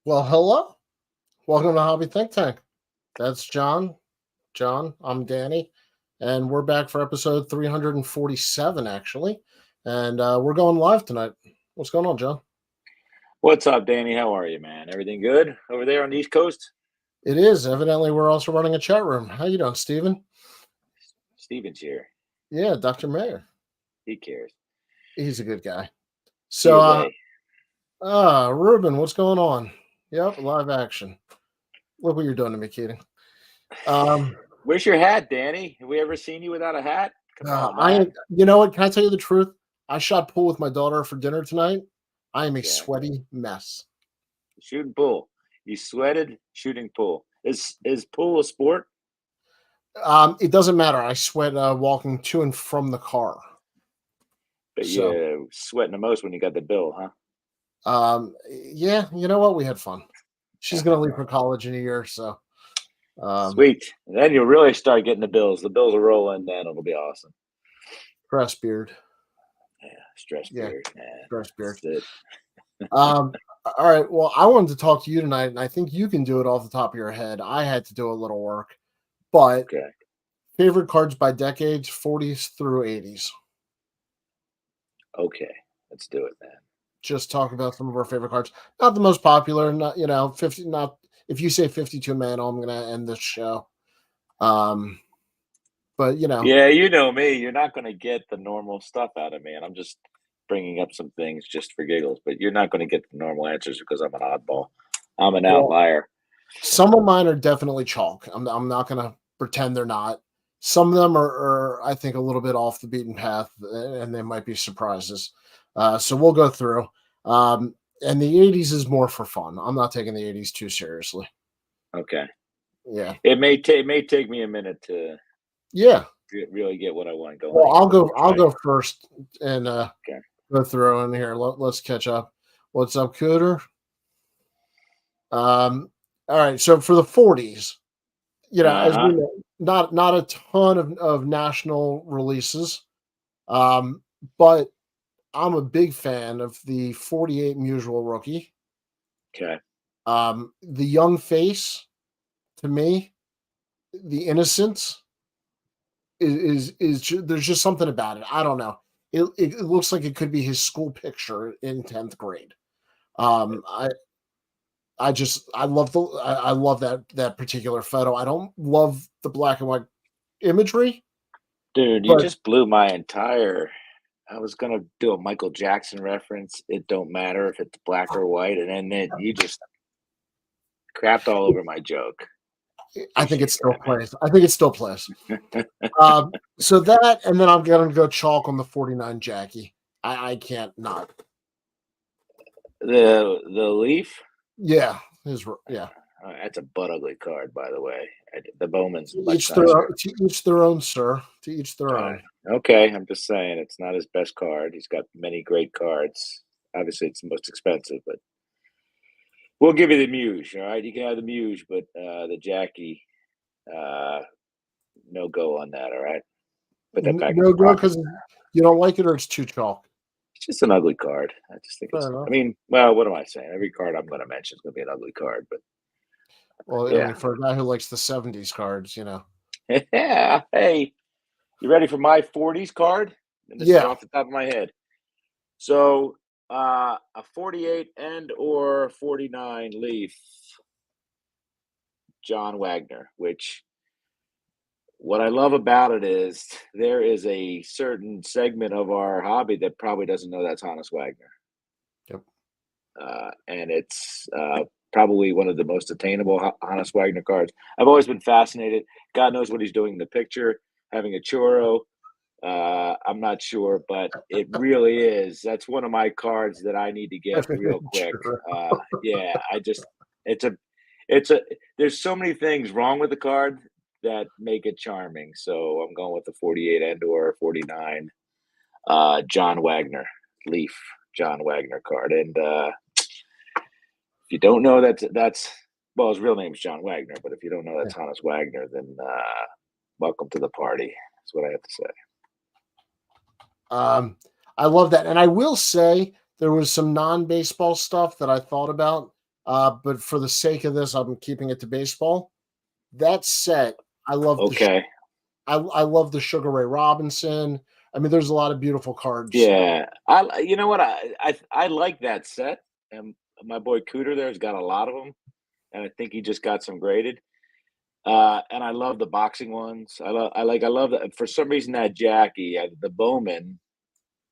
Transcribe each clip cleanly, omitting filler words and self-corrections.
Well, hello. Welcome to Hobby Think Tank. That's John. I'm Danny. And we're back for episode 347, actually. And we're going live tonight. What's going on, John? What's up, Danny? How are you, man? Everything good over there on the East Coast? It is. Evidently, we're also running a chat room. How you doing, Steven? Steven's here. Yeah, Dr. Mayer. He cares. He's a good guy. He So, is a. Ruben, what's going on? Yep, live action. Look what you're doing to me, Keating. Where's your hat, Danny? Have we ever seen you without a hat? Come on, man. You know what? Can I tell you the truth? I shot pool with my daughter for dinner tonight. I am a Okay. sweaty mess. Shooting pool. You sweated shooting pool. Is pool a sport? It doesn't matter. I sweat walking to and from the car. But So, you sweating the most when you got the bill, huh? yeah, you know what? We had fun. She's gonna leave for college in a year, so Sweet. And then you'll really start getting the bills. The bills will roll in, then it'll be awesome. stress beard. Yeah, stress beard, man. Stress beard. That's it. All right. Well, I wanted to talk to you tonight, and I think you can do it off the top of your head. I had to do a little work, but Okay. favorite cards by decades, 40s through 80s. Okay. Let's do it, man. Just talk about some of our favorite cards. Not the most popular, not 50. Not if you say 52 man, I'm gonna end this show. But Yeah, you know me. You're not going to get the normal stuff out of me, and I'm just bringing up some things just for giggles. But you're not going to get the normal answers because I'm an oddball. I'm an well, outlier. some of mine are definitely chalk. I'm not gonna pretend they're not. Some of them are I think a little bit off the beaten path, and they might be surprises. So we'll go through. And the 80s is more for fun. I'm not taking the 80s too seriously. Okay. Yeah. It may take me a minute to Yeah. really get what I want going. Well, here, but I'll try. go first and Okay. go through in here. Let's catch up. What's up, Cooter? All right. So for the 40s, as we Uh-huh. know, not a ton of national releases. But I'm a big fan of the 48 Musial Rookie. Okay. The young face, to me, the innocence is there's just something about it. I don't know. It looks like it could be his school picture in 10th grade. Um, I I love that particular photo. I don't love the black and white imagery, Dude, you but just blew my entire. I was gonna do a Michael Jackson reference. It don't matter if it's black or white, and then you just crapped all over my joke. I think it Appreciate still that, plays. I think it still plays. man. So that, and then I'm gonna go chalk on the 49 Jackie. I can't not. The leaf. Yeah, yeah. That's a butt ugly card, by the way. The Bowman's To much each their nicer. to each their own, sir. To each their own. Okay, I'm just saying it's not his best card. He's got many great cards. Obviously, it's the most expensive, but we'll give you the Muse. All right, you can have the Muse, but the Jackie, uh, no go on that. All right, put that back in No your go pocket. because you don't like it or it's too chalk. It's just an ugly card. I just think Fair it's. I enough. mean, well, what am I saying? Every card I'm going to mention is going to be an ugly card, but Well, I yeah, mean, for a guy who likes the 70s cards, yeah. Hey, you ready for my 40s card? And this is Yeah. off the top of my head. So a 48 and or 49 Leaf, John Wagner, which what I love about it is there is a certain segment of our hobby that probably doesn't know that's Hannes Wagner. Yep. And it's probably one of the most attainable Hannes Wagner cards. I've always been fascinated. God knows what he's doing in the picture, having a churro. I'm not sure, but it really is. That's one of my cards that I need to get real quick. Sure. Yeah, it's a, it's a, there's so many things wrong with the card that make it charming. So I'm going with the 48 and or 49, John Wagner, Leaf John Wagner card. And if you don't know well, his real name is John Wagner, but if you don't know that's Hannes Wagner, then welcome to the party. That's what I have to say. I love that. And I will say there was some non-baseball stuff that I thought about But for the sake of this, I'm keeping it to baseball. That set, I love Okay. I love the Sugar Ray Robinson. I mean, there's a lot of beautiful cards. Yeah. You know what? I like that set, and my boy Cooter there's got a lot of them, and I think he just got some graded. And I love the boxing ones. I love that for some reason that Jackie, the Bowman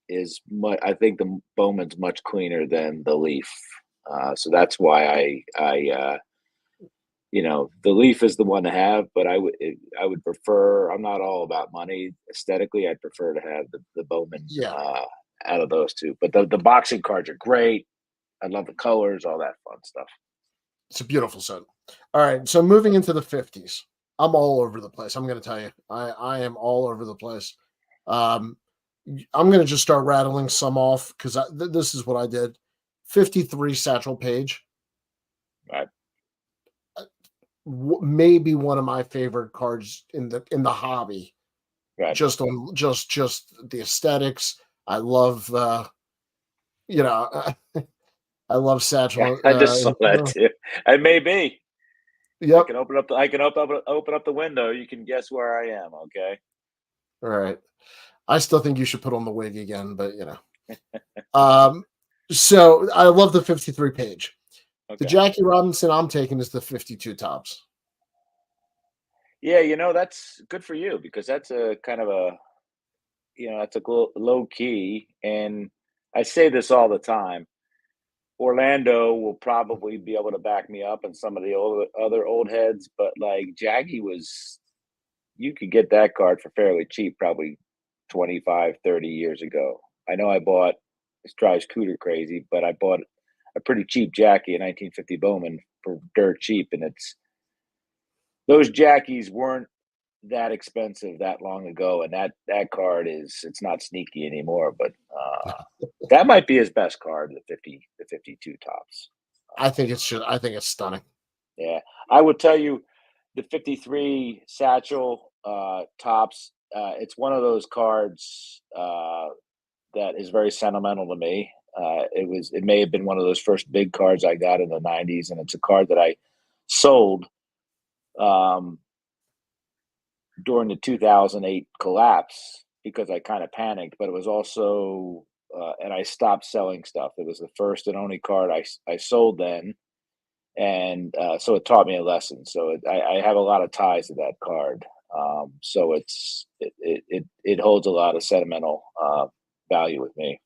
is much. I think the Bowman's much cleaner than the Leaf. So that's why the Leaf is the one to have, but I would prefer. I'm not all about money aesthetically. I'd prefer to have the Bowman Yeah, out of those two. But the boxing cards are great. I love the colors, all that fun stuff. it's a beautiful set. All right, so moving into the 50s, I'm all over the place. I'm going to tell you, I am all over the place. Um, I'm going to just start rattling some off because this is what I did. 53 Satchel Page, Right, maybe one of my favorite cards in the hobby. right. Just on just the aesthetics. I love you know I love Yeah, Satchel. I just saw that too. It may be. I Yep. can open up the I can open up the window. You can guess where I am. Okay. All right. I still think you should put on the wig again, but Um, so I love the 53 page. The Okay. Jackie Robinson I'm taking is the 52 tops. Yeah, that's good for you because that's a kind of a that's a low key. And I say this all the time. Orlando will probably be able to back me up and some of the other old heads, but like Jackie was, you could get that card for fairly cheap, probably 25, 30 years ago. I know I bought, this drives Cooter crazy, but I bought a pretty cheap Jackie, a 1950 Bowman, for dirt cheap. And those Jackies weren't that expensive that long ago. And that card it's not sneaky anymore, but that might be his best card, the 52 tops. I think it's stunning. Yeah, I would tell you the 53 Satchel tops. It's one of those cards that is very sentimental to me. It may have been one of those first big cards I got in the 90s, and it's a card that I sold um, during the 2008 collapse because I kind of panicked, but it was also, and I stopped selling stuff. It was the first and only card I sold then, and so it taught me a lesson. So I have a lot of ties to that card. So it holds a lot of sentimental value with me.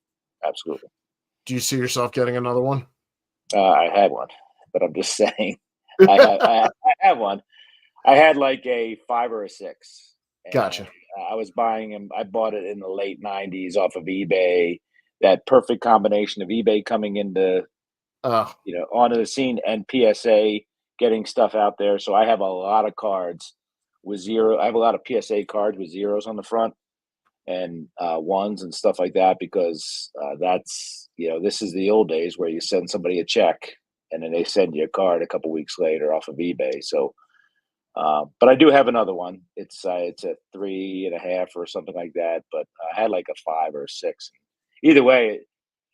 Absolutely. Do you see yourself getting another one? I had one, but I'm just saying, I have one. I had like a 5 or a 6, and Gotcha. I was buying them. I bought it in the late '90s off of eBay. That perfect combination of eBay coming into Uh, onto the scene and PSA getting stuff out there. So I have a lot of cards with zero. I have a lot of PSA cards with zeros on the front and ones and stuff like that because that's this is the old days where you send somebody a check and then they send you a card a couple weeks later off of eBay. So, but I do have another one. It's a 3.5 or something like that. But I had like a 5 or a 6. Either way,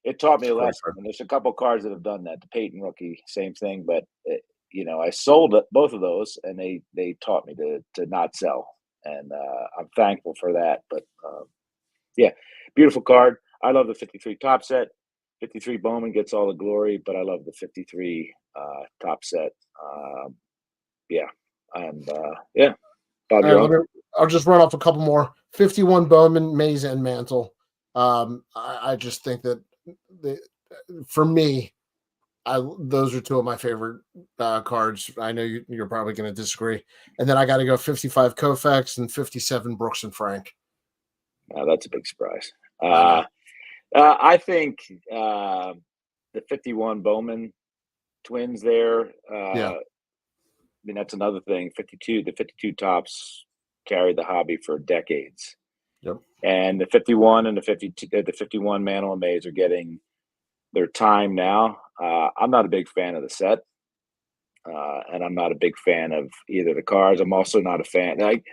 it taught me it's a a great lesson, card. and there's a couple cards that have done that. The Peyton rookie, same thing, but I sold both of those, and they taught me to not sell, and I'm thankful for that. But yeah, beautiful card. I love the 53 top set. 53 Bowman gets all the glory, but I love the 53 top set. Yeah, and yeah, Bob, All right, you're on. I'll just run off a couple more. 51 Bowman, Mays and Mantle. I just think that the, for me, those are two of my favorite cards. I know you're probably going to disagree. And then I got to go 55 Koufax and 57 Brooks and Frank. That's a big surprise. I know. Uh, I think the 51 Bowman twins there. Yeah. I mean, that's another thing. The 52 tops carried the hobby for decades. Yep. And the 51 and the 51 Mantle and Mays are getting their time now. I'm not a big fan of the set. And I'm not a big fan of either the cards. I'm also not a fan. Like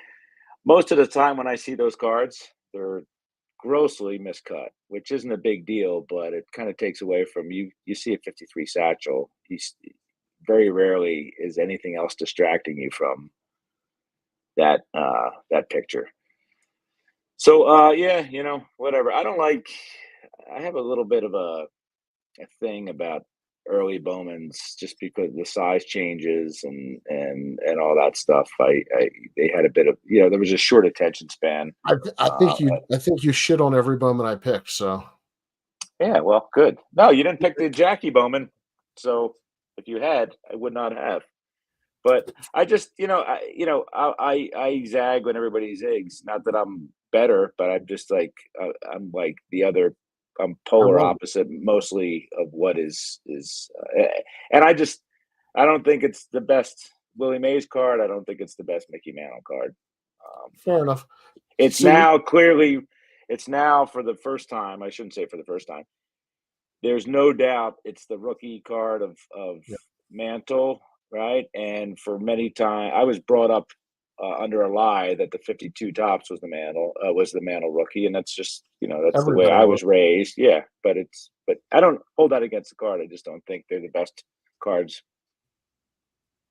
most of the time when I see those cards, they're grossly miscut, which isn't a big deal, but it kind of takes away from you. You see a 53 Satchel, very rarely is anything else distracting you from that picture. So yeah, whatever. I have a little bit of a thing about early Bowmans just because the size changes and all that stuff. I They had a bit of, there was a short attention span. Uh, I think you shit on every Bowman I picked. So yeah, well, good. No, you didn't pick the Jackie Bowman, so if you had, I would not have. But I just, I zag when everybody zigs. Not that I'm better, but I'm just like I'm like the other. I'm I polar love it. opposite, mostly of what and I don't think it's the best Willie Mays card. I don't think it's the best Mickey Mantle card. Um, Fair enough. it's So you, now clearly, it's now for the first time. I shouldn't say for the first time. There's no doubt it's the rookie card of yeah, Mantle, right? And for many time, I was brought up under a lie that the 52 tops was the Mantle rookie, and that's just that's the way everybody I was. was raised. Yeah, but I don't hold that against the card. I just don't think they're the best cards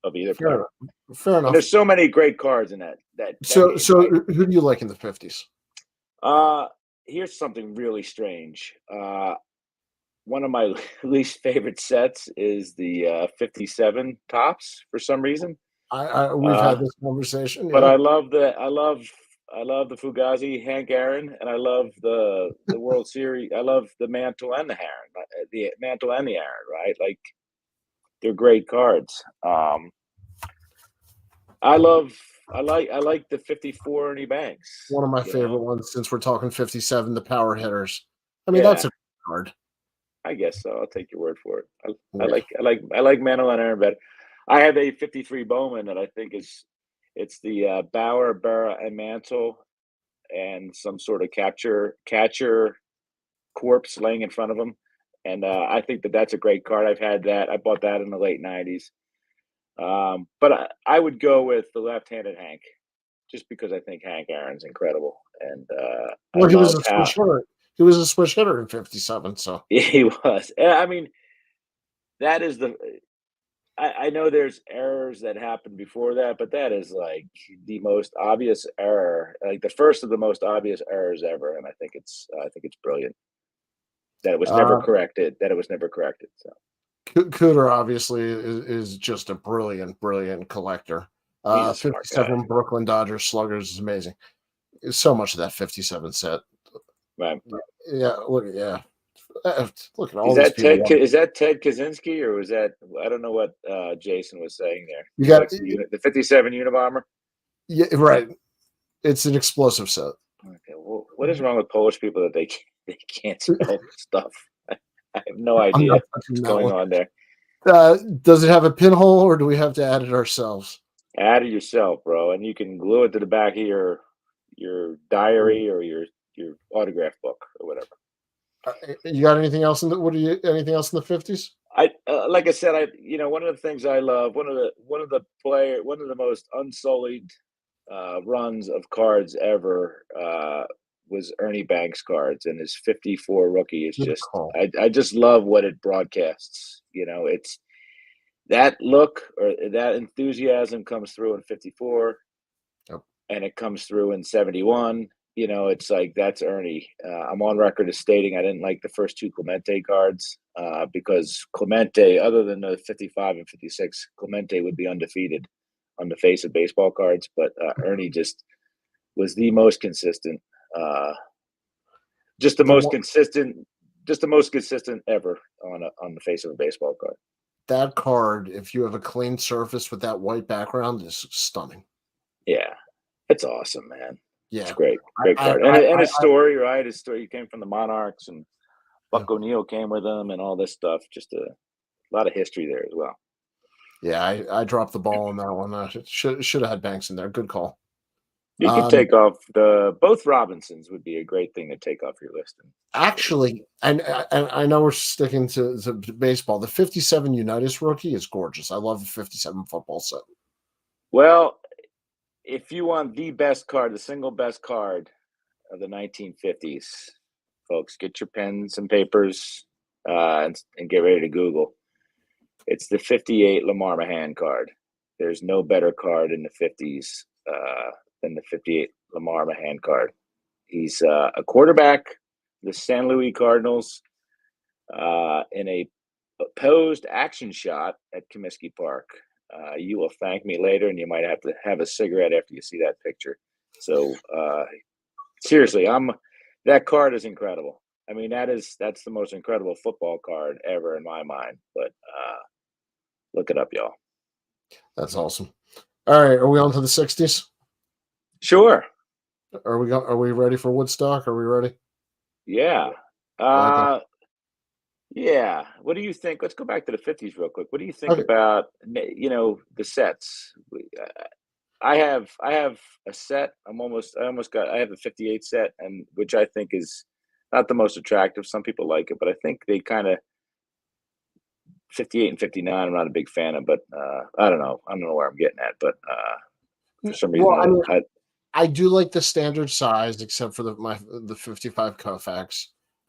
of either Fair player. enough. Fair And enough. there's so many great cards in that decade, So right? who do you like in the 50s? Uh Here's something really strange. One of my least favorite sets is the 57 tops for some reason. We've Uh, had this conversation. but Yeah. I love the Fugazi, Hank Aaron, and I love the World Series. I love the Mantle and the Aaron, the Mantle and the Aaron, right? Like they're great cards. I love I like the 54 Ernie Banks. One of my favorite ones, since we're talking 57, the power hitters. I mean, that's Yeah, a card. I guess so. I'll take your word for it. Yeah. I like Mantle and Aaron better. I have a 53 Bowman that I think it's the Bauer, Berra, and Mantle, and some sort of catcher corpse laying in front of him, and I think that's a great card. I've had that. I bought that in the late '90s. But I would go with the left-handed Hank, just because I think Hank Aaron's incredible, and I Well, love how He was a switch hitter in 57. So he was. I mean, that is the I know there's errors that happened before that, but that is like the most obvious error, like the first of the most obvious errors ever, and I think it's brilliant that it was never uh, corrected. That it was never corrected. So Cooter obviously is just a brilliant, brilliant collector. he's a smart guy, 57 Brooklyn Dodgers sluggers is amazing. So much of that 57 set. right? Yeah, look at all these Is that Ted Kaczynski or was that I don't know what Jason was saying there. you He got likes the 57 Unabomber. yeah, right. It's an explosive set. Okay, well, what is wrong with Polish people that they can't spell stuff? I have no I'm idea not what's touching that going one. on there. Does it have a pinhole, or do we have to add it ourselves? Add it yourself, bro, and you can glue it to the back of your diary or your autograph book or whatever. You got anything else in the? What do you? Anything else in the 50s? I Like I said, one of the things I love, one of the most unsullied runs of cards ever was Ernie Banks cards, and his 54 rookie is Good just call. I just love what it broadcasts. It's that look or that enthusiasm comes through in 54 Yep. and it comes through in 71. It's like that's Ernie. I'm on record as stating I didn't like the first two Clemente cards because Clemente, other than the 55 and 56, Clemente would be undefeated on the face of baseball cards. But Ernie just was the most consistent, uh, just the The most one consistent, just the most consistent ever on the face of a baseball card. That card, if you have a clean surface with that white background, is stunning. Yeah, it's awesome, man. It's Yeah, great, I, great I, card, I, and I, his I story, right? His story, he came from the Monarchs, and yeah, Buck O'Neill came with him, and all this stuff. Just a lot of history there as well. yeah. I dropped the ball on that one. Should have had Banks in there. Good call. You could Um, take off the both Robinsons would be a great thing to take off your list. Actually, and I know we're sticking to baseball. The 57 Unitas rookie is gorgeous. I love the 57 football set. Well, if you want the best card, the single best card of the 1950s, folks, get your pens and papers and get ready to Google. It's the 58 Lamar Mahan card. There's no better card in the 50s than the 58 Lamar Mahan card. He's a quarterback, the San Luis Cardinals, in a posed action shot at Comiskey Park. You will thank me later, and you might have to have a cigarette after you see that picture. So seriously, that card is incredible. I mean, that's the most incredible football card ever in my mind. But look it up, y'all. That's awesome. All right, are we on to the 60s? Sure. Are we ready for Woodstock? Are we ready? Yeah. Okay. Yeah. What do you think? Let's go back to the 50s real quick. What do you think Okay. about the sets? I have a set. I have a 58 set, and which I think is not the most attractive. Some people like it, but I think they kind of 58 and 59. I'm not a big fan of, but I don't know. I don't know where I'm getting at, but for some reason, Well, I mean, I I do like the standard size, except for the 55 Koufax.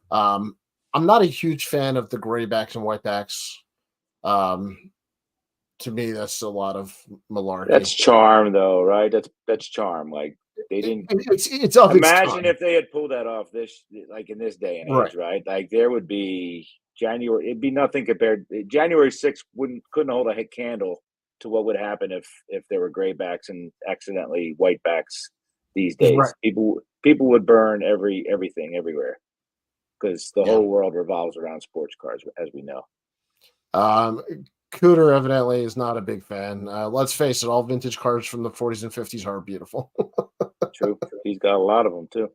Um, I'm not a huge fan of the graybacks and whitebacks. Um, to me, that's a lot of that's malarkey. charm, though, right? That's charm. Like they didn't It's of its imagine time, if they had pulled that off like in this day and right? age, right? Like there would be January. It'd be nothing compared. January 6th couldn't hold a candle to what would happen if there were graybacks and accidentally whitebacks these Right. days. People would burn everything everywhere because the Yeah. whole world revolves around sports cars, as we know. Um, Cooter evidently is not a big fan. Let's face it, all vintage cars from the 40s and 50s are beautiful. True, he's got a lot of them too.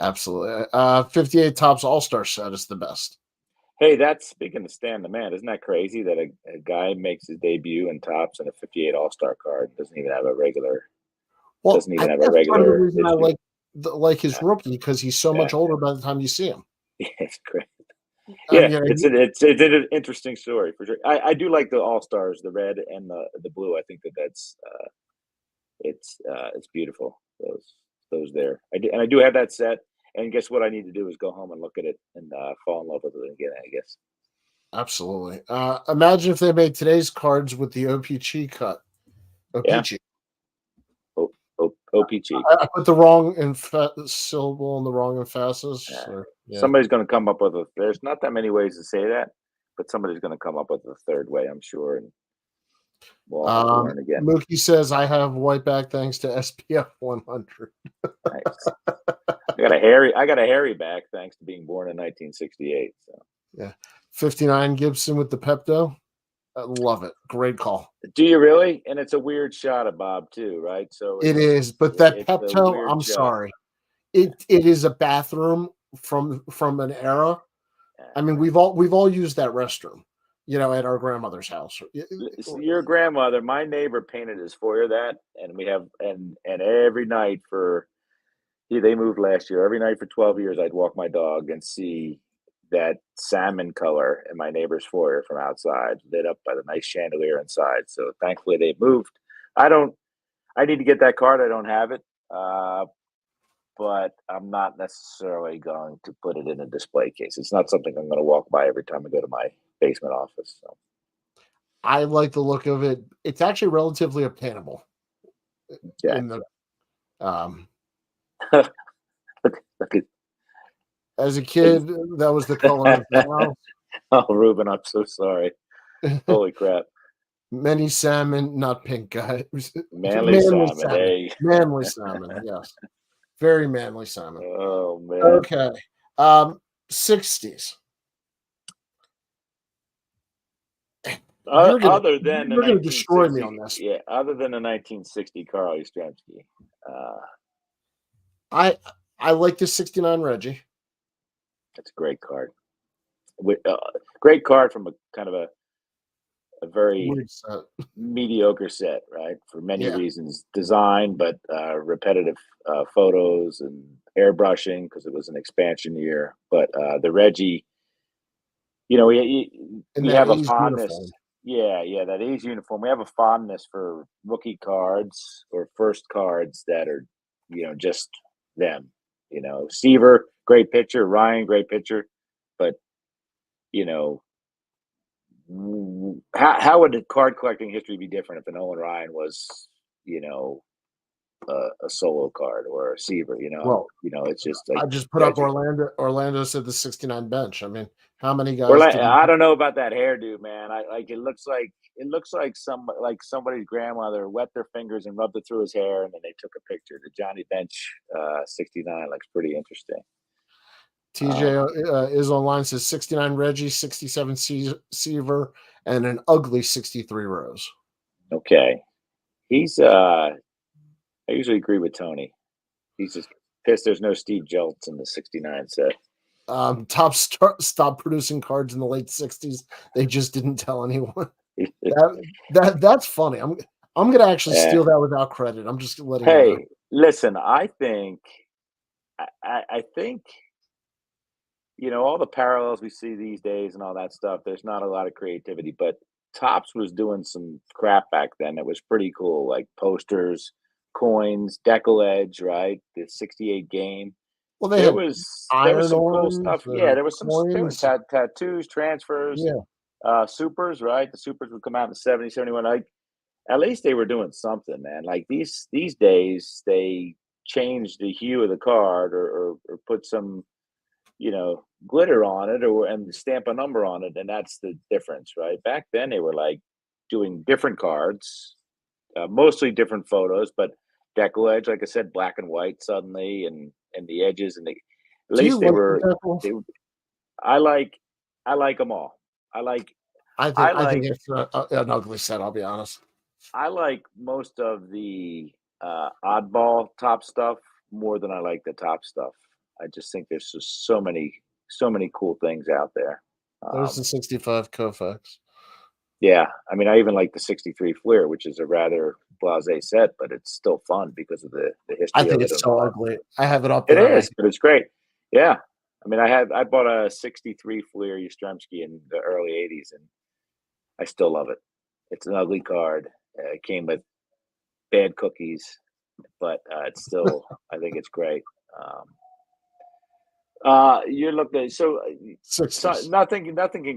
Absolutely. 58 Tops All Star set is the best. Hey, that's speaking of Stan the Man. Isn't that crazy that a guy makes his debut in tops in a 58 All Star card doesn't even have a regular Well, doesn't I even think have a that's part of the regular reason I issue. like his rookie because he's so Yeah, much older by the time you see him. yeah, it's great. I Yeah, mean, it's an interesting story for sure. I do like the All Stars, the red and the blue. I think that's it's beautiful. Those there. I do have that set. And guess what? I need to do is go home and look at it and fall in love with it again. I guess. absolutely. Imagine if they made today's cards with the OPG cut. Yeah. OPG. OPG. I put the wrong syllable and the wrong emphasis. Yeah. Or, yeah, Somebody's going to come up with there's not that many ways to say that, but somebody's going to come up with a third way, I'm sure, and we'll all have to learn again. Mookie says I have white back thanks to SPF 100. Nice. I got a hairy back thanks to being born in 1968. So Yeah, 59 Gibson with the Pepto. I love it. Great call. do you really? And it's a weird shot of Bob too, right? So It is, but that it's a Pepto, weird I'm shot. sorry. It is a bathroom from an era. Yeah. I mean, we've all used that restroom, at our grandmother's house. So your grandmother, my neighbor painted his foyer that, and we have and every night they moved last year. Every night for 12 years, I'd walk my dog and see that salmon color in my neighbor's foyer from outside, lit up by the nice chandelier inside. So thankfully they moved. I don't. I need to get that card. I don't have it, but I'm not necessarily going to put it in a display case. It's not something I'm going to walk by every time I go to my basement office. So I like the look of it. It's actually relatively obtainable yeah, in the um look, look at as a kid, that was the color of the oh, Ruben, I'm so sorry. house. Holy crap. Many salmon, not pink guys. Manly Manly salmon. salmon. Hey. Manly salmon, yes. Very manly salmon. Oh, man. Okay. 60s. Other than the You're gonna destroy me 1960, on this. yeah, other than the 1960 Carl Yastrzemski, I I like the 69 Reggie. that's a great card. Great card from a kind of a very Weird set. mediocre set, right? For many Yeah. reasons, design, but repetitive photos and airbrushing because it was an expansion year. But the Reggie, In we that have a A's uniform. fondness. Yeah, that A's uniform. We have a fondness for rookie cards or first cards that are, just them. Seaver, great pitcher. Ryan, great pitcher. But, you know, How would the card collecting history be different if an Owen Ryan was, you know, a solo card or a receiver? Well, It's just like I just put up guys are. Orlando. Orlando said the 69 bench. I mean, how many Or guys like, didn't? I don't know about that hairdo, man. I like it looks like somebody's grandmother wet their fingers and rubbed it through his hair, and then they took a picture. The Johnny Bench 69 looks pretty interesting. TJ Um, is online, says 69 Reggie, 67 Seaver, and an ugly 63 Rose. okay, he's. I usually agree with Tony. He's just pissed. There's no Steve Jeltz in the 69 set. Stopped producing cards in the late 60s. They just didn't tell anyone. That's funny. I'm gonna actually Yeah. steal that without credit. I'm just letting you know. Hey, listen. I think all the parallels we see these days and all that stuff. There's not a lot of creativity, but Topps was doing some crap back then that was pretty cool, like posters, coins, decal edge, right? The '68 game. Well, they There had was there was iron some cool ons, stuff. Yeah, there was some there were coins. tattoos, transfers, Yeah, supers, right? The supers would come out in the '70s, '71. Like at least they were doing something, man. Like these days, they change the hue of the card or put some glitter on it and stamp a number on it, and that's the difference, right? Back then, they were like doing different cards, mostly different photos, but deckle edge, like I said, black and white suddenly, and the edges, and at do you least they like the were. decals? They, I like, I like them all. I like, I I think like, it's an ugly set. I'll be honest. I like most of the oddball top stuff more than I like the top stuff. I just think there's just so many cool things out there. There's the Um, 65 Koufax. yeah, I mean, I even like the '63 Fleer, which is a rather blasé set, but it's still fun because of the I history of think it it's and all so that. ugly. I have it up It there, and I is, but it's great. Yeah, I mean, I bought a '63 Fleer Yastrzemski in the early '80s, and I still love it. It's an ugly card. It came with bad cookies, but it's still, I think it's great. Um, you're looking so 60s. nothing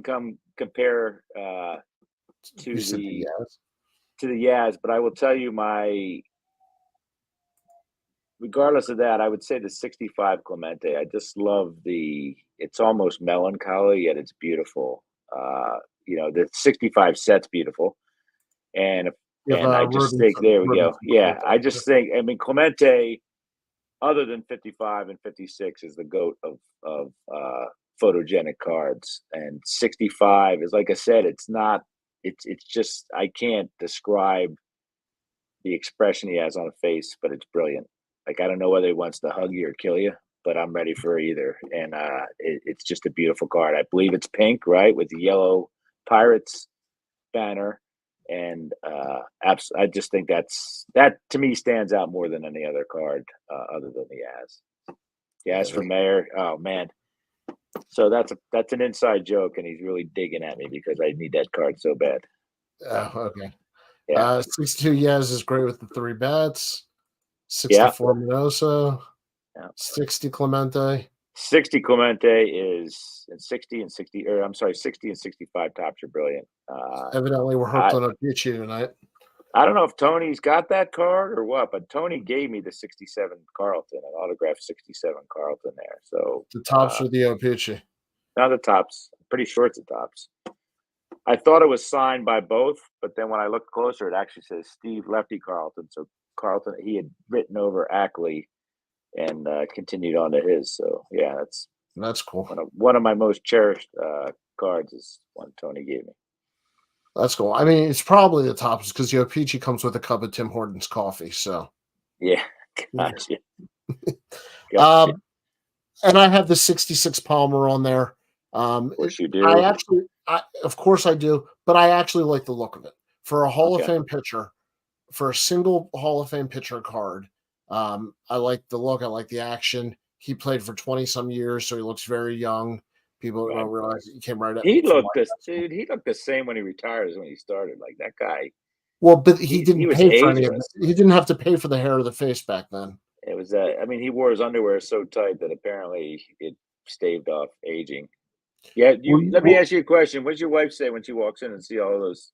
can compare You to said the the yes. Yaz, but I will tell you my regardless of that, I would say the '65 Clemente. I just love it's almost melancholy, yet it's beautiful. The '65 set's beautiful, and You have I just think there we go. Robinson Yeah, I Clemente. just think I mean Clemente, other than '55 and '56, is the goat of photogenic cards, and '65 is like I said, it's not. It's just I can't describe the expression he has on his face, but it's brilliant. Like I don't know whether he wants to hug you or kill you, but I'm ready for either. And it's just a beautiful card. I believe it's pink, right, with the yellow Pirates banner. And I just think that to me stands out more than any other card other than the As. The As for Mayor. Oh man. So that's an inside joke, and he's really digging at me because I need that card so bad. Oh, okay. Yeah. 62 Yes is great with the three bats. Yeah. 64 Minoso. Yeah. 60 Clemente. 60 Clemente is and 60 and 60, or I'm sorry, 60 and 65 tops are brilliant. Evidently, we're hooked I on a Gucci tonight. I don't know if Tony's got that card or what, but Tony gave me the '67 Carlton, an autographed '67 Carlton there. So The tops are the Opucci. now the tops. I'm pretty sure it's the tops. I thought it was signed by both, but then when I looked closer, it actually says Steve Lefty Carlton. So Carlton, he had written over Ackley and continued on to his. So yeah, that's That's cool. one of my most cherished cards is one Tony gave me. That's cool. I mean, it's probably the tops because Yo Peachy comes with a cup of Tim Hortons coffee. So, Yeah, yeah. gotcha, gotcha. Um, and I have the 66 Palmer on there. Of course you I do. actually, of course I do, but I actually like the look of it for a Hall of Okay. Fame pitcher, for a single Hall of Fame pitcher card. I like the look. I like the action. He played for 20 some years, so he looks very young. People Right. don't realize he came right up He from looked this dude. He looked the same when he retired as when he started. Like that guy. well, but he He didn't was pay for any of it. ageless. He didn't have to pay for the hair of the face back then. It was. I mean, he wore his underwear so tight that apparently it staved off aging. Yeah, Were let me you, ask you a question. What does your wife say when she walks in and see all those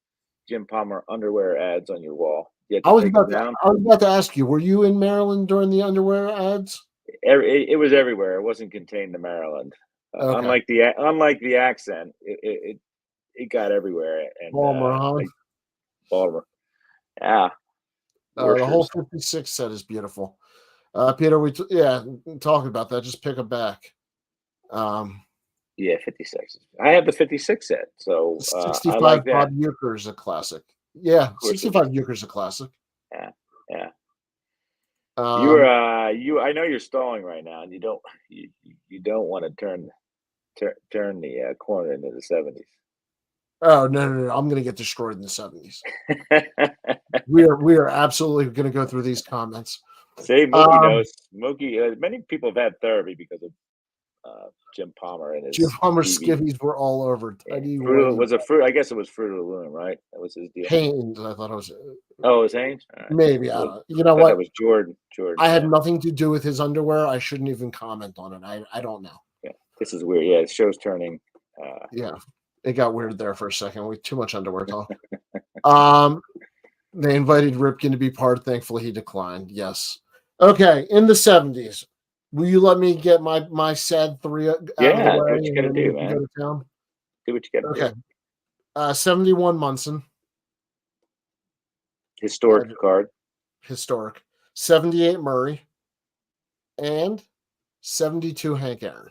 Jim Palmer underwear ads on your wall? You have to take them down? I was about to ask you, were you in Maryland during the underwear ads? It was everywhere. It wasn't contained to Maryland. Okay. Unlike the accent, it got everywhere. And Baltimore, huh? like Baltimore, yeah, The whole Worcesters. 56 set is beautiful. Peter, talking about that. Just pick it back. Um, Yeah, 56. I have the 56 set, so I like 65 that. Bob Uecker is a classic. Yeah, Of course it 65 is. Uecker is a classic. Yeah, yeah. Um, I know you're stalling right now, and you don't want to turn the corner into the 70s. oh no, I'm gonna get destroyed in the 70s. We are absolutely gonna go through these comments. See, Mookie Um, knows. Mookie, many people have had therapy because of Jim Palmer and Jim his Palmer TV. skivvies were all over. Yeah. Teddy Fruit Whitey was a fruit. I guess it was Fruit of the Loom, right? That was his deal. Haynes. I thought it was Oh, it was Haynes. All right. maybe. I Well, don't know. You know I thought that what? was Jordan. Jordan. I had Yeah. nothing to do with his underwear. I shouldn't even comment on it. I don't know. Yeah. This is weird. Yeah, the show's turning. Yeah, it got weird there for a second. We too much underwear talk. Um, they invited Ripken to be part. Thankfully, he declined. Yes. Okay. In the 70s, will you let me get my sad three out of the Yeah, do way, what you and got to then do, we can go man. to town? Do what you got to do. Okay. 71 Munson, Historic card. historic. 78 Murray, and 72 Hank Aaron.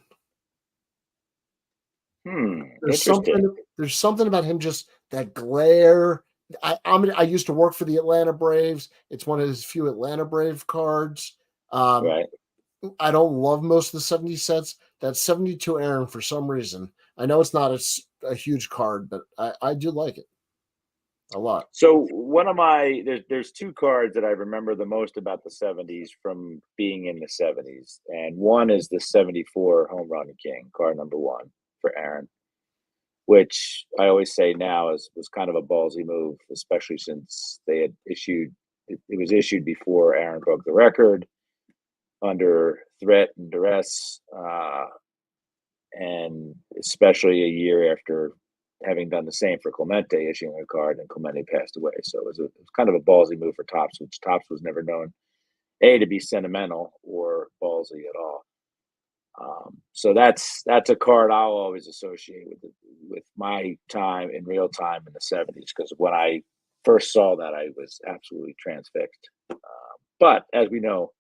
There's Interesting. something about him, just that glare. I used to work for the Atlanta Braves. It's one of his few Atlanta Brave cards. Um, Right. I don't love most of the 70 sets. That 72 Aaron, for some reason, I know it's not a huge card, but I do like it a lot. So one of my there's two cards that I remember the most about the 70s from being in the 70s. And one is the 74 home run king, card number 1 for Aaron, which I always say now was kind of a ballsy move, especially since they had issued it was issued before Aaron broke the record under threat and duress, and especially a year after having done the same for Clemente, issuing a card, and Clemente passed away. So it was kind of a ballsy move for Topps, which Topps was never known to be sentimental or ballsy at all. So that's a card I'll always associate with my time in real time in the 70s, because when I first saw that, I was absolutely transfixed. But as we know,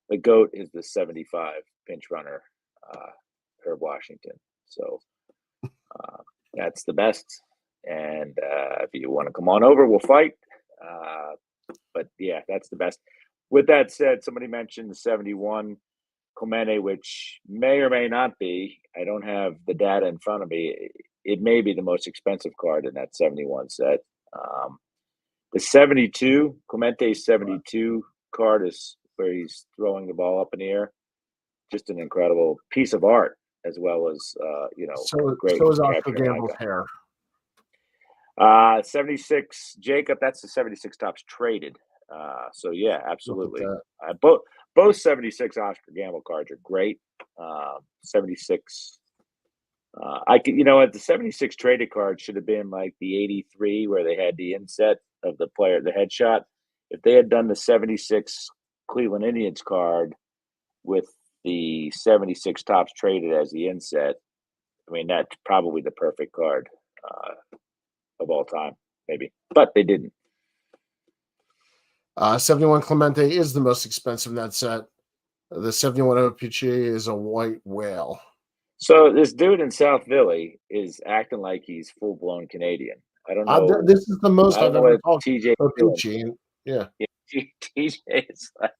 the GOAT is the 75 pinch runner, Herb Washington. So that's the best. And if you want to come on over, we'll fight. But yeah, that's the best. With that said, somebody mentioned the 71 Clemente, which may or may not be. I don't have the data in front of me. It may be the most expensive card in that 71 set. The 72, Clemente's 72 card is where he's throwing the ball up in the air. Just an incredible piece of art, as well as a great So is Oscar capturing Gamble's icon. hair. 76 Jacob. That's the 76 Topps traded. So yeah, Look at absolutely. that. Both 76 Oscar Gamble cards are great. 76. I could, the 76 traded card should have been like the 83 where they had the inset of the player, the headshot. If they had done the 76 Cleveland Indians card with the 76 Topps traded as the inset, I mean, that's probably the perfect card of all time, maybe. But they didn't. 71 Clemente is the most expensive in that set. The 71 OPG is a white whale. So this dude in South Philly is acting like he's full blown Canadian. I don't know. This is the most I don't I've know ever what talked TJ doing. OPG. Yeah. TJ is like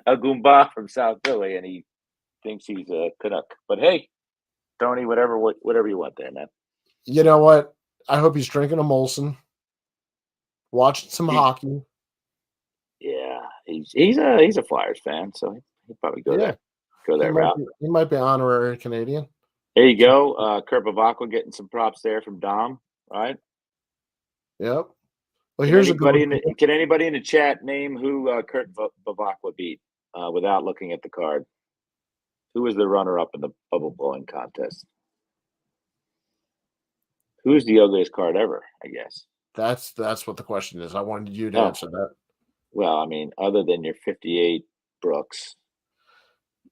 a Goomba from South Philly, and he thinks he's a Canuck. But hey, Tony, whatever you want there, man. You know what? I hope he's drinking a Molson, watching some hockey. Yeah, he's a Flyers fan, so he'll probably go Yeah. that route. He might be honorary Canadian. There you go. Kurt Bavakwa getting some props there from Dom, right? Yep. Well, here's a good one. Can anybody in the chat name who Kurt Bavakwa beat without looking at the card? Who was the runner-up in the bubble blowing contest? Who's the ugliest card ever? I guess. That's what the question is. I wanted you to Oh, answer that. well, I mean, other than your 58 Brooks.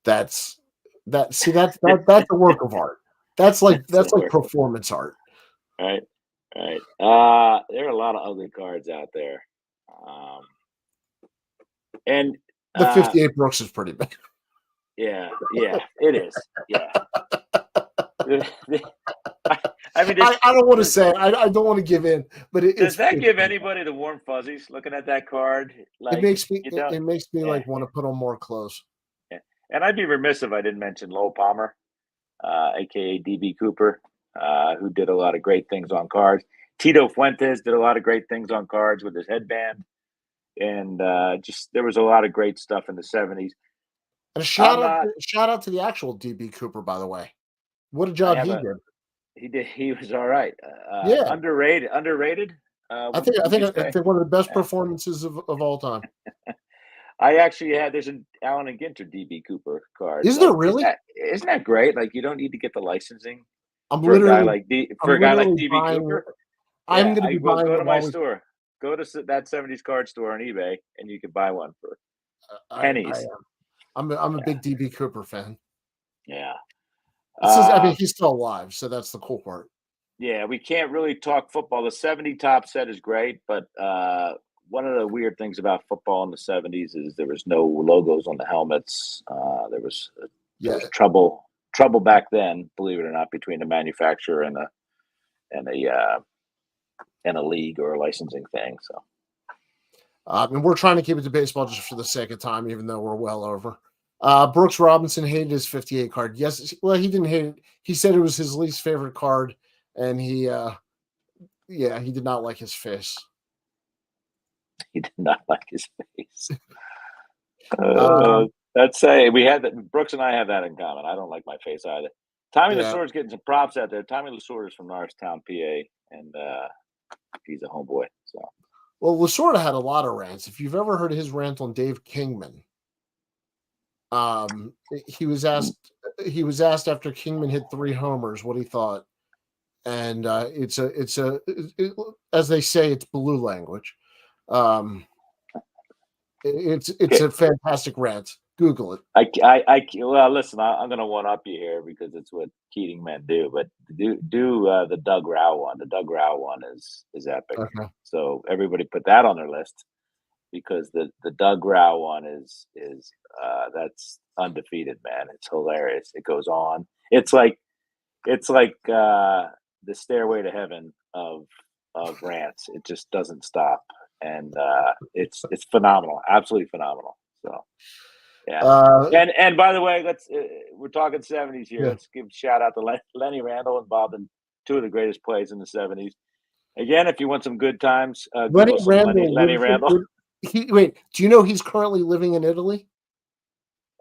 That's that's a work of art. That's like So, performance art. right, right. There are a lot of ugly cards out there, um, and The uh, 58 Brooks is pretty bad. yeah, yeah, it is. Yeah. I, I mean, I don't want to does, say I don't want to give in, but does that it's give pretty bad. anybody the warm fuzzies looking at that card? It Like, makes me you know, it makes me yeah, like want to put on more clothes. yeah. And I'd be remiss if I didn't mention Lowell Palmer, aka DB Cooper, who did a lot of great things on cards. Tito Fuentes did a lot of great things on cards with his headband, and just there was a lot of great stuff in the '70s. And I'm not. shout out to the actual DB Cooper, by the way. What a I job have he a. did. He did. He was all right. Yeah. Underrated. Underrated. Would you I say? think one of the best Yeah. performances of all time. I actually had there's an Allen and Ginter DB Cooper card. Is there Like, really? isn't that great? Like, you don't need to get the licensing I'm for a guy literally like D for I'm a guy like literally DB buying it. Cooper. I'm Yeah, gonna I be will buying go to it my while we store. Go to that '70s card store on eBay, and you could buy one for I pennies. I'm a Yeah, big DB Cooper fan. yeah. This is I mean, Uh, he's still alive, so that's the cool part. yeah, we can't really talk football. The '70 top set is great, but one of the weird things about football in the '70s is there was no logos on the helmets. There was Yeah. trouble back then, believe it or not, between the manufacturer and a and a league or a licensing thing. So And we're trying to keep it to baseball just for the sake of time, even though we're well over. Brooks Robinson hated his 58 card. Yes, well, he didn't hate it. He said it was his least favorite card, and yeah, he did not like his face. he did not like his face. Um, Let's say we had that. Brooks and I have that in common. I don't like my face either. Tommy yeah. Lasorda's getting some props out there. Tommy Lasorda is from Norristown, PA, and he's a homeboy. So Well, Lasorda had a lot of rants. If you've ever heard his rant on Dave Kingman, um, he was asked he was asked after Kingman hit 3 homers what he thought, and as they say, it's blue language. Um, it's okay. a fantastic rant. Google it. Well, listen, I'm going to one up you here because it's what Keating men do. But do the Doug Rao one. The Doug Rao one is epic. Okay. So everybody put that on their list because the Doug Rao one is that's undefeated, man. It's hilarious. It goes on. It's like the stairway to heaven of rants. It just doesn't stop, and it's phenomenal, absolutely phenomenal. So yeah. Uh, And by the way, let's we're talking '70s here. yeah. Let's give a shout out to Lenny Randall and Bob, and two of the greatest plays in the '70s. Again, if you want some good times, Lenny Google some Randall Lenny lives in Randall. wait, do you know he's currently living in Italy?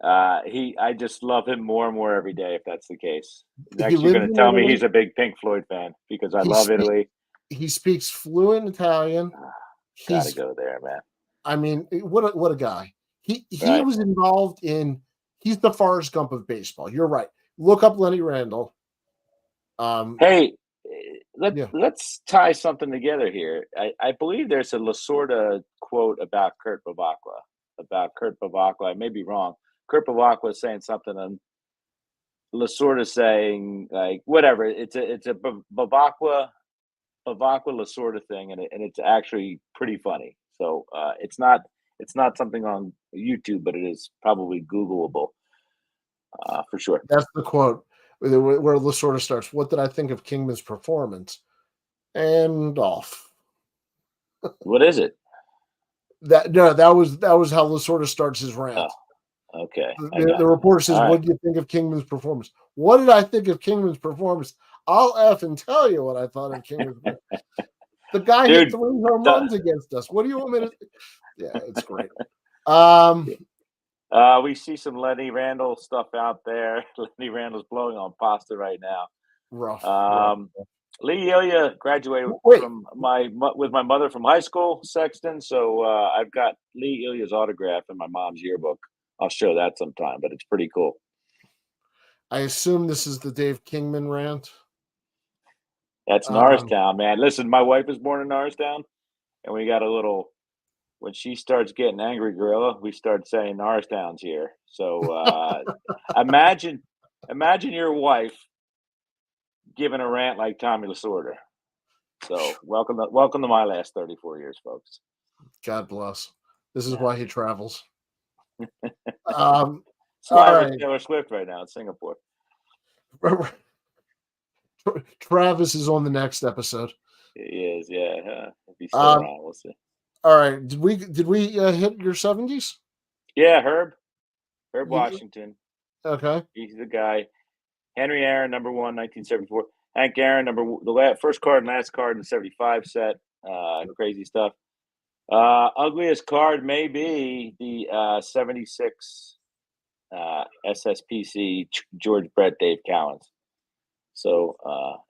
I just love him more and more every day. If that's the case, He next you're lives going to in tell me Italy. he's a big Pink Floyd fan because I He love speak, Italy. he speaks fluent Italian. Ah, gotta He's go there, man. I mean, what a guy. He Right? was involved in he's the Forrest Gump of baseball. You're right. Look up Lenny Randall. Hey, Yeah. let's tie something together here. I believe there's a Lasorda quote about Kurt Bavakla. About Kurt Bavakla, I may be wrong. Kurt Bavakla is saying something, and Lasorda saying like whatever. It's a Bavakla Lasorda thing, and it's actually pretty funny. So it's not something on YouTube, but it is probably Googleable for sure. That's the quote where Lasorda starts. What did I think of Kingman's performance? And off. What is it? That no, that was how Lasorda starts his Oh, rant. okay, I The got it. reporter says, All right. "What do you think of Kingman's performance?" What did I think of Kingman's performance? I'll F and tell you what I thought of Kingman's. The guy hit Dude, 3 home the runs against us. What do you want me to? Yeah, it's great. Um, We see some Lenny Randall stuff out there. Lenny Randall's blowing on pasta right now. rough, rough. Um, Lee Ilya graduated Wait, from with my mother from high school, Sexton. So I've got Lee Ilya's autograph in my mom's yearbook. I'll show that sometime, but it's pretty cool. I assume this is the Dave Kingman rant. That's Um, Norristown, man. Listen, my wife was born in Norristown, and we got a little. When she starts getting angry, gorilla, we start saying Norristown's here. So imagine, imagine your wife giving a rant like Tommy Lasorda. So welcome to my last 34 years, folks. God bless. This is Yeah, why he travels. Um, that's all why I'm with right. Taylor Swift right now in Singapore. Travis is on the next episode. He is, yeah. If he's still Um, around, we'll see. all right. Did we hit your 70s? Yeah, Herb Washington. Okay. He's the guy. Henry Aaron, number one, 1974. Hank Aaron, first card and last card in the 75 set. Crazy stuff. Ugliest card may be the 76 SSPC George Brett Dave Cowens. So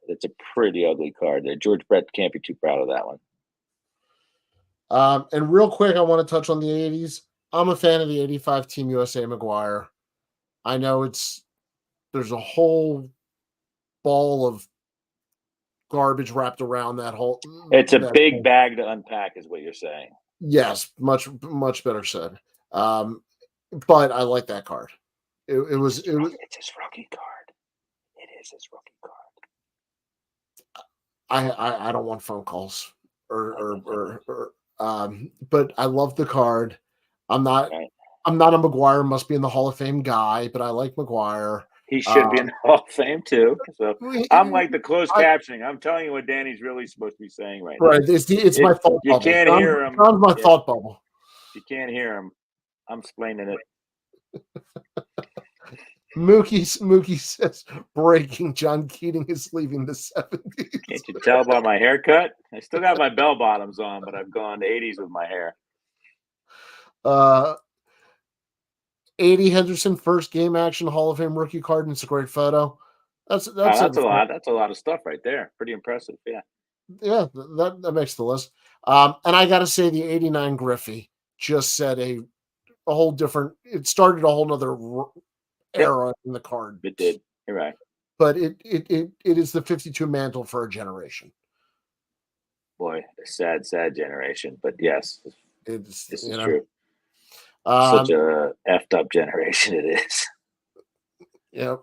it's a pretty ugly card there. George Brett can't be too proud of that one. And real quick, I want to touch on the 80s. I'm a fan of the 85 Team USA McGuire. I know there's a whole ball of garbage wrapped around that whole It's a that big whole, bag to unpack, is what you're saying. yes, much better said. But I like that card. It's his rookie card. It is his rookie card. I don't want phone calls but I love the card. I'm not Right. I'm not a McGuire must be in the Hall of Fame guy, but I like McGuire. He should be in the Hall of Fame too. So I'm like the closed I, captioning. I'm telling you what Danny's really supposed to be saying right now. right, it's my thought You bubble. can't hear him. John's my Yeah, thought bubble. you can't hear him. I'm explaining it. Mookie says breaking. John Keating is leaving the 70s. Can't you tell by my haircut? I still got my bell bottoms on, but I've gone to 80s with my hair. 80 Henderson first game action Hall of Fame rookie card, and it's a great photo. That's Oh, it. that's a lot. That's a lot of stuff right there. Pretty impressive. Yeah. Yeah, that makes the list. And I got to say, the 89 Griffey just set a whole different. It started a whole nother Yep. era in the card. It did. You're right. But it is the 52 mantle for a generation. Boy, a sad generation. But yes, It's this is true. Um, Such a effed up generation it is. yeah.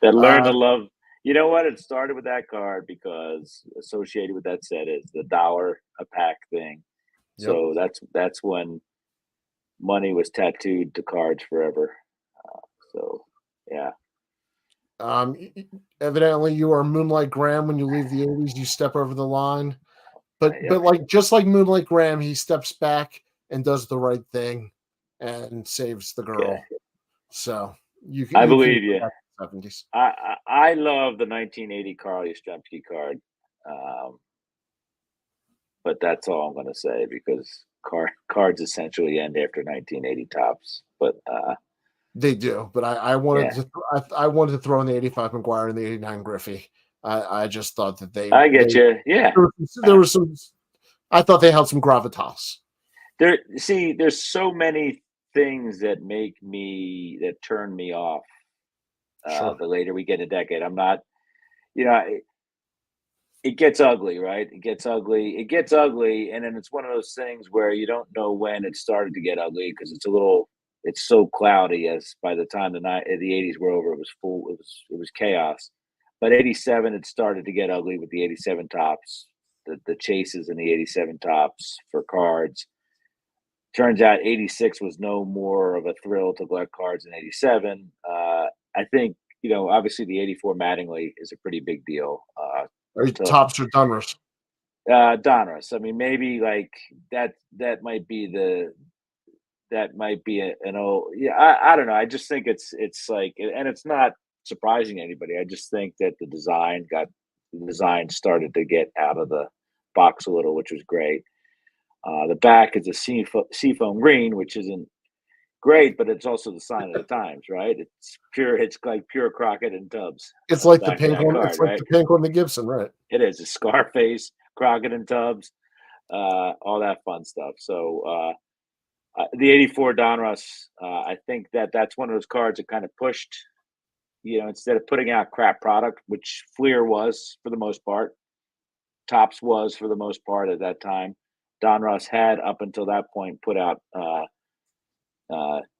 That learned to love. You know what? It started with that card because associated with that set is the $1 a pack thing. Yep. So that's when money was tattooed to cards forever. So yeah. Evidently, you are Moonlight Graham. When you leave the 80s, you step over the line. But Yep. like just like Moonlight Graham, he steps back and does the right thing and saves the girl. Okay. So I believe you. 70s. I love the 1980 Carl Yastrzemski card, but that's all I'm going to say because cards essentially end after 1980 tops. But they do. But I wanted to throw in the 85 McGuire and the 89 Griffey. I just thought that I get you. Yeah, there was some. I thought they held some gravitas. There's so many things that turn me off. Sure. The later we get in a decade, I'm not, it gets ugly, right? It gets ugly, and then it's one of those things where you don't know when it started to get ugly because it's so cloudy. As by the time the 80s were over, it was full. It was chaos. But 87, it started to get ugly with the 87 tops, the chases in the 87 tops for cards. Turns out 86 was no more of a thrill to collect cards than 87. I think, obviously the 84 Mattingly is a pretty big deal. Tops or Donruss? Donruss. I mean, maybe like that might be an old, yeah, I don't know. I just think it's like, and it's not surprising to anybody. I just think that the design started to get out of the box a little, which was great. The back is a seafoam green, which isn't great, but it's also the sign of the times, right? It's like pure Crockett and Tubbs. It's like the Back of pink that one. card, It's like right? the pink one, the Gibson, right? It is a Scarface, Crockett and Tubbs, all that fun stuff. So the 84 Donruss, I think that's one of those cards that kind of pushed, instead of putting out crap product, which Fleer was for the most part, Topps was for the most part at that time. Don Ross had up until that point put out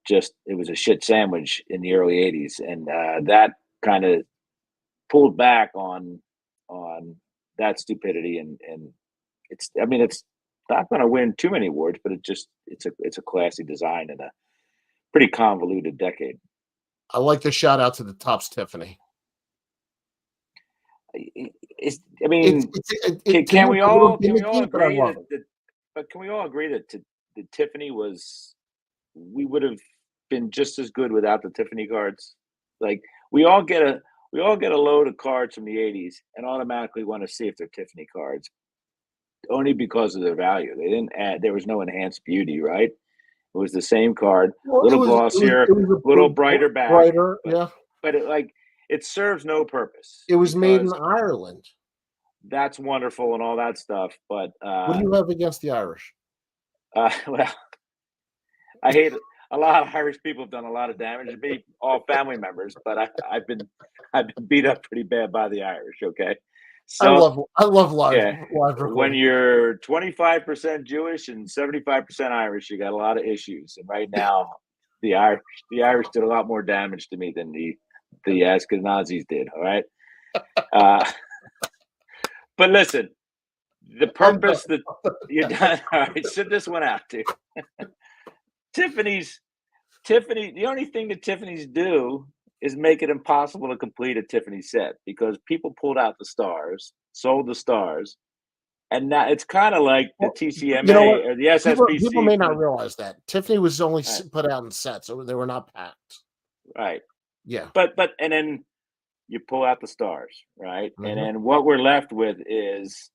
just it was a shit sandwich in the early '80s, and that kind of pulled back on that stupidity and it's I mean it's not going to win too many awards, but it's a classy design and a pretty convoluted decade. I like the shout out to the Topps Tiffany. I mean, To me, can it's we a little all gimmicky, but I agree love it. that but can we all agree that the Tiffany was we would have been just as good without the Tiffany cards? Like we all get a we all get a load of cards from the '80s and automatically want to see if they're Tiffany cards only because of their value. They didn't add there was no enhanced beauty, right? It was the same card, a Well, little glossier, it was a little brighter back, brighter, but yeah. it serves no purpose It was made in because Ireland. that's wonderful and all that stuff. But What do you have against the Irish? well, I hate a lot of Irish people have done a lot of damage to me, all family members, but I've been beat up pretty bad by the Irish. Okay, so I love yeah, live when recording. you're 25% Jewish and 75% Irish, you got a lot of issues. And right now, the Irish did a lot more damage to me than the Ashkenazis did. All right, uh, but listen, the I'm done. purpose that you're done. All right, sit this one out, dude. Tiffany's Tiffany. The only thing that Tiffany's do is make it impossible to complete a Tiffany set because people pulled out the stars, sold the stars, and now it's kind of like the Well, you know TCMA what? or the People SSPC may for not the realize that Tiffany was only right, put out in sets, so they were not packed. right. Yeah. But and then you pull out the stars, right? And Mhm. then what we're left with is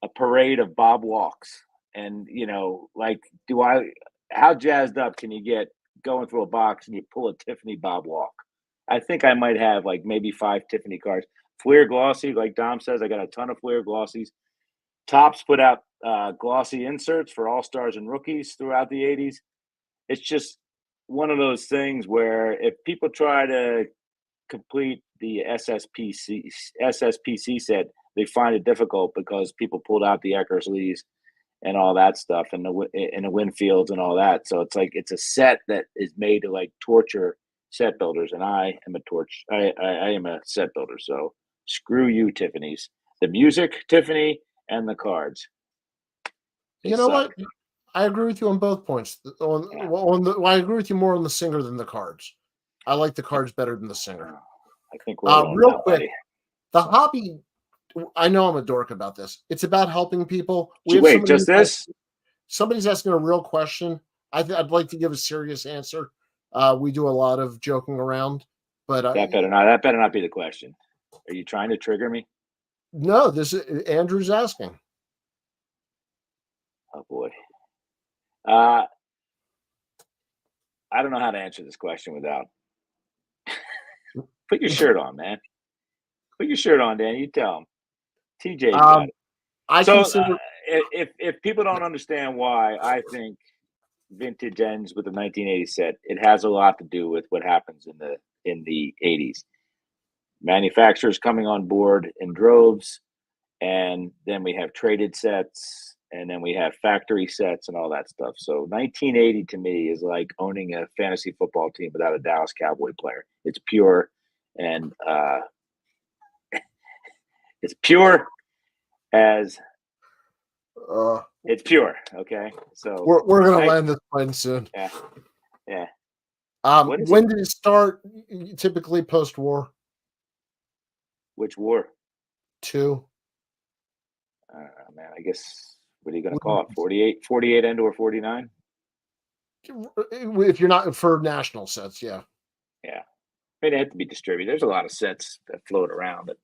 a parade of Bob walks. And like, do I? How jazzed up can you get going through a box and you pull a Tiffany Bob walk? I think I might have like maybe 5 Tiffany cards. Fleer glossy, like Dom says, I got a ton of Fleer glossies. Topps put out glossy inserts for all stars and rookies throughout the '80s. It's just one of those things where if people try to complete the SSPC set, they find it difficult because people pulled out the Eckersleys and all that stuff and the Winfields and all that. So it's like it's a set that is made to like torture set builders, and I am a torch. I am a set builder. So screw you, Tiffany's. The music, Tiffany, and the cards. They You know suck. what? I agree with you on both points. Yeah. I agree with you more on the singer than the cards. I like the cards better than the singer. I think we're alone Real now, quick, buddy. the hobby. I know I'm a dork about this. It's about helping people. We have Wait, somebody just this? somebody's asking a real question. I'd like to give a serious answer. We do a lot of joking around, but That better not be the question. Are you trying to trigger me? no, this is Andrew's asking. Oh boy. Uh, I don't know how to answer this question without. Put your shirt on, man. Put your shirt on, Dan. You tell him. TJ's got Um, it. I So consider if people don't understand why I think vintage ends with the 1980 set, it has a lot to do with what happens in the 80s. Manufacturers coming on board in droves, and then we have traded sets, and then we have factory sets and all that stuff. So 1980 to me is like owning a fantasy football team without a Dallas Cowboy player. It's pure and it's pure as uh, it's pure. Okay, so we're gonna I land this plane soon. yeah yeah. What is it? When did it start? Typically post-war. Which war? Two. Man, I guess what are you going to call it? 48 end or 49? If you're not for national sets, yeah. Yeah. I mean, they have to be distributed. There's a lot of sets that float around, but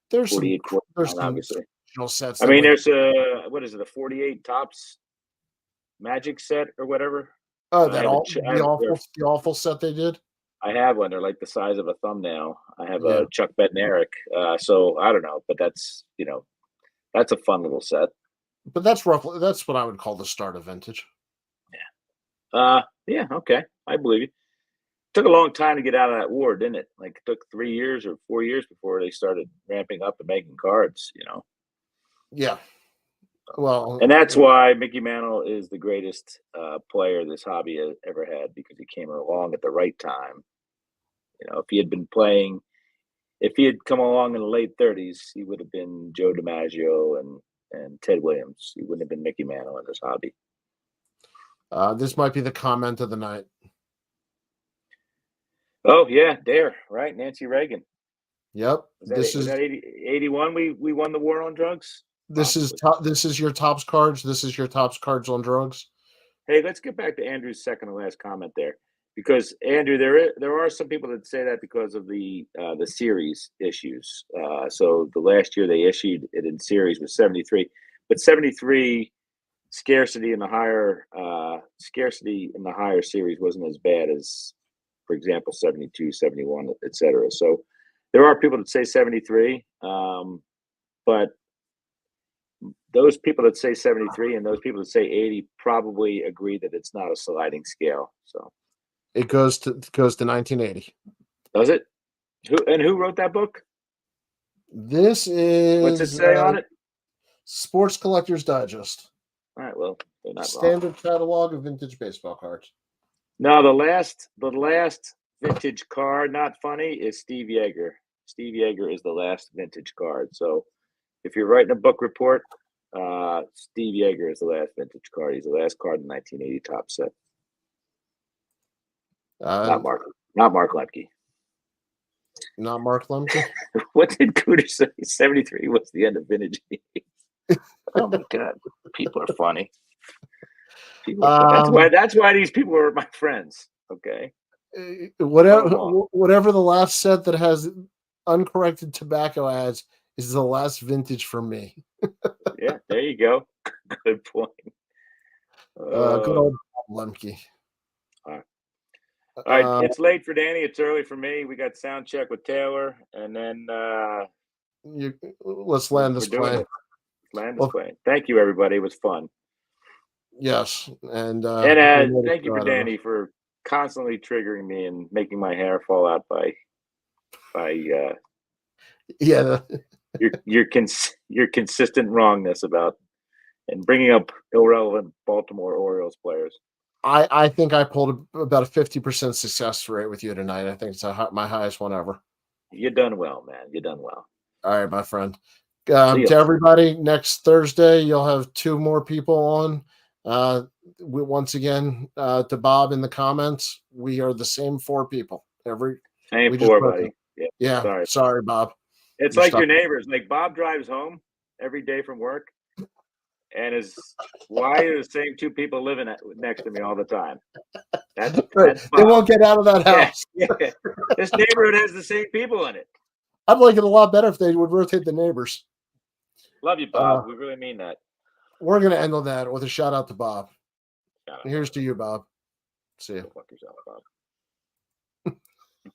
There's some 48, 49, obviously. regional sets I that mean, like there's a what is it? A 48 tops Magic set or whatever. I that have a all the awful set they did. I have one. They're like the size of a thumbnail. I have Yeah, a Chuck Bednarik. So I don't know, but that's a fun little set. but that's what I would call the start of vintage. Yeah, okay, I believe you. Took a long time to get out of that war, didn't it? Like it took 3 years or 4 years before they started ramping up and making cards. Yeah. Well, And that's why Mickey Mantle is the greatest player this hobby has ever had, because he came along at the right time. If he had been playing, if he had come along in the late 30s, he would have been Joe DiMaggio and Ted Williams. He wouldn't have been Mickey Mantle in this hobby. This might be the comment of the night. Oh yeah, Dare, right? Nancy Reagan. Yep. Was that 81? We won the war on drugs. This is Possibly. this is your tops cards. This is your tops cards on drugs. Hey, let's get back to Andrew's second to last comment there, because Andrew, there are some people that say that because of the series issues. So the last year they issued it in series was 73, but 73 scarcity in the higher series wasn't as bad as, for example, 72, 71, etc. So there are people that say 73, but those people that say 73 and those people that say 80 probably agree that it's not a sliding scale. So it goes to 1980. Does it? Who wrote that book? This What's it is say on it? Sports Collector's Digest. All right, well, they're not Standard wrong. catalog of vintage baseball cards. No, the last vintage card, not funny, is Steve Yeager. Steve Yeager is the last vintage card. So if you're writing a book report, Steve Yeager is the last vintage card. He's the last card in the 1980 top set. Not Mark Lemke. Not Mark Lemke. What did Cooter say? 73 was the end of vintage. Oh my god, people are funny. That's why these people are my friends. Okay. Whatever the last set that has uncorrected tobacco ads is the last vintage for me. Yeah, there you go. Good point. Good old Lemke. All right, it's late for Danny. It's early for me. We got sound check with Taylor, and then let's land this plane. Thank you, everybody. It was fun. Yes, and thank you for Danny for constantly triggering me and making my hair fall out by your consistent wrongness about and bringing up irrelevant Baltimore Orioles players. I think I pulled about a 50% success rate with you tonight. I think it's my highest one ever. You've done well, man. You've done well. All right, my friend. To everybody, next Thursday you'll have 2 more people on. Once again, to Bob in the comments, we are the same 4 people. Same 4, buddy. Yeah. Sorry, Bob. It's like your neighbors. Like Bob drives home every day from work, and why are the same 2 people living next to me all the time? That's they won't get out of that house. Yeah. This neighborhood has the same people in it. I'd like it a lot better if they would rotate the neighbors. Love you, Bob. We really mean that. We're going to end on that with a shout out to Bob. Here's to you, Bob. See you. Go fuck yourself, Bob.